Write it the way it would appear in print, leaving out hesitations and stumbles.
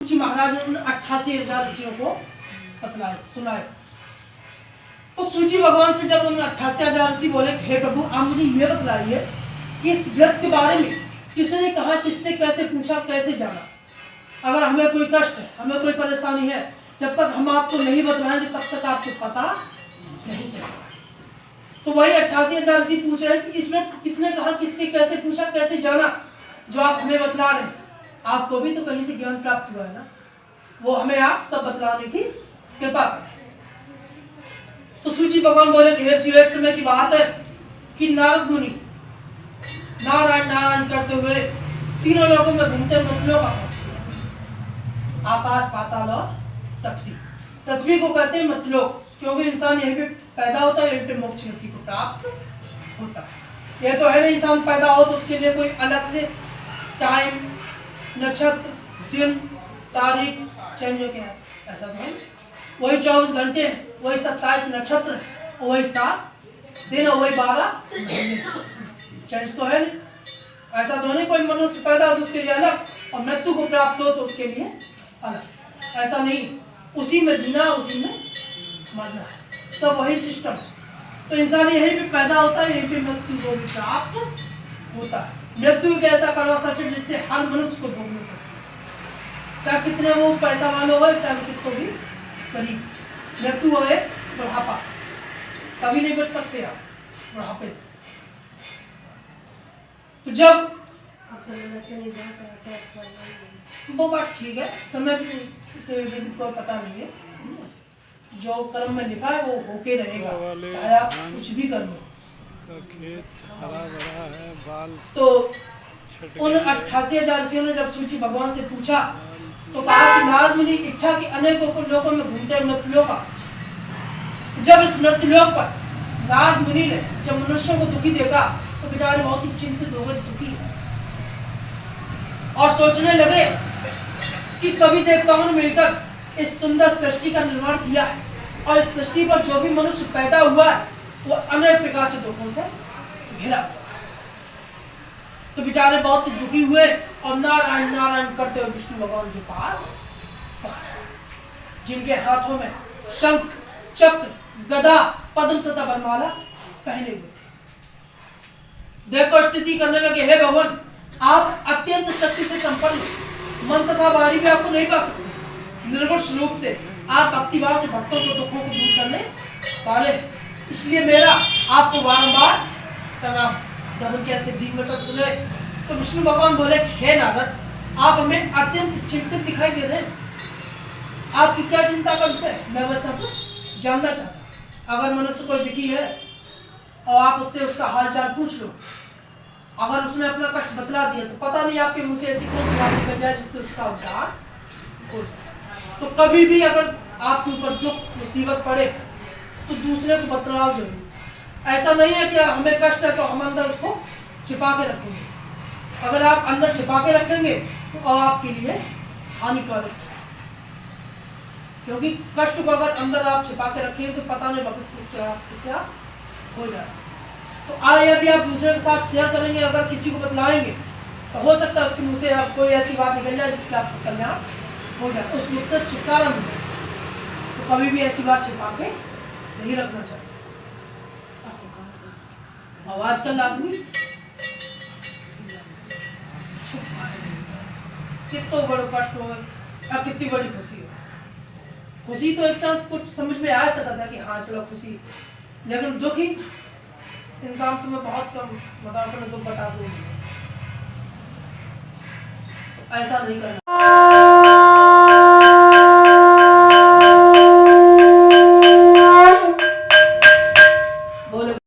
सूची महाराज ने 88,000 ऋषियों को बतलाए सुनाए। तो सूची भगवान से जब उन 88,000 ऋषि बोले, हे प्रभु आप मुझे ये बतलाइए कि इस व्रत के बारे में किसने कहा, किससे कैसे पूछा, कैसे जाना। अगर हमें कोई कष्ट है, हमें कोई परेशानी है, जब तक हम आपको नहीं बतलाएंगे तब तक आपको पता नहीं चलेगा। तो वही 88,000 ऋषि पूछ रहे हैं कि इसमें किसने कहा, किससे कैसे पूछा, कैसे जाना, जो आप हमें बतला रहे हैं। आपको भी तो कहीं से ज्ञान प्राप्त हुआ है ना, वो हमें आप सब बतलाने की कृपा करें। तो सूची भगवान बोले, एक समय की बात है कि नारद मुनि नारायण नारायण करते हुए तीनों लोगों में घूमते मतलों का पहुंचे। आकाश, पाताल और पृथ्वी। पृथ्वी को कहते हैं मतलोक, क्योंकि इंसान यहीं पे पैदा होता है, यहीं पे मोक्ष गति को प्राप्त होता है। यह तो है नहीं इंसान पैदा हो तो उसके लिए कोई अलग से टाइम, नक्षत्र, दिन, तारीख चेंज हो गया है, ऐसा तो है। वही 24 घंटे, वही 27 नक्षत्र, वही 7 दिन और वही 12 महीने, चेंज तो है नहीं। ऐसा तो नहीं कोई मनुष्य पैदा हो तो उसके लिए अलग और मृत्यु को प्राप्त हो तो उसके लिए अलग, ऐसा नहीं। उसी में जीना, उसी में मरना है, सब वही सिस्टम है। तो इंसान यहीं पे पैदा होता है, यहीं पे मृत्यु को भी प्राप्त होता है। मृत्यु एक ऐसा कड़वा सच है जिससे हर मनुष्य को भोगना पड़ता है, चाहे कितने वो पैसा वालों हो, चाहे कितने भी गरीब। मृत्यु हो बुढ़ापा, कभी नहीं बच सकते आप बुढ़ापे से। तो जब वो बात ठीक है, समय को पता नहीं है, जो कर्म में लिखा है वो होके रहेगा, चाहे आप कुछ भी कर लो। खेत हरा भरा है, बाल तो उन 88,000 ऋषियों ने जब सूची भगवान से पूछा तो कहा कि नारद मुनि इच्छा की अनेकों लोगों में घूमते मृत्युलोक का। जब इस मृत्युलोक पर नारद मुनि ने जब मनुष्यों को दुखी देखा तो बेचारे बहुत ही चिंतित हो गए, दुखी और सोचने लगे कि सभी देवताओं ने मिलकर इस सुंदर सृष्टि का निर्माण किया है और इस सृष्टि पर जो भी मनुष्य पैदा हुआ है वो अनेक प्रकार से दुखों से घिरा। तो बेचारे बहुत ही दुखी हुए और नारायण नारायण करते हुए विष्णु भगवान के पास, जिनके हाथों में शंख, चक्र, गदा, पद्म तथा वरमाला पहने हुए थे। देखो स्तुति करने लगे, हे भगवान आप अत्यंत शक्ति से संपन्न, मन तथा वाणी भी आपको नहीं पा सकते। निर्गुण स्वरूप से आप भक्तिभाव से भक्तों के दुखों को दूर करने वाले, इसलिए मेरा आपको बारंबार प्रणाम। जब उनके ऐसे दीन वचन सुने तो विष्णु भगवान बोले, हे नारद आप हमें अत्यंत चिंतित दिखाई दे रहे हैं, आपकी क्या चिंता का विषय, मैं वह सब जानना चाहता हूँ। अगर मनुष्य कोई दुखी है और आप उससे उसका हालचाल पूछ लो, अगर उसने अपना कष्ट बतला दिया तो पता नहीं आपके मुंह से ऐसी कौन सी बात निकल जाए जिससे उसका उद्धार हो जाए। तो कभी भी अगर आपके ऊपर दुख मुसीबत पड़े तो दूसरे को बतलाओ जरूर। ऐसा नहीं है कि हमें कष्ट है तो हम अंदर उसको छिपा के रखेंगे। अगर आप अंदर छिपा के रखेंगे तो आपके लिए हानिकारक है, क्योंकि कष्ट को अगर अंदर आप छिपा के रखेंगे तो पता नहीं आपसे क्या हो जाए। तो यदि आप दूसरे के साथ शेयर करेंगे, अगर किसी को बतलाएंगे तो हो सकता है उसके मुंह से आप कोई ऐसी बात निकल जाए जिससे आपको कल्याण हो जाए, उस मुझ से छुटकारा मिल जाए। तो कभी भी ऐसी बात छिपा के नहीं रखना चाहिए। और आजकल आदमी कितना बड़ा कष्ट हो या कितनी बड़ी खुशी हो, खुशी तो एक चांस कुछ समझ में आ सकता था कि हाँ चलो खुशी, लेकिन दुखी इंसान तुम्हें बहुत कम बताओ, दुख बता दो, ऐसा नहीं करना।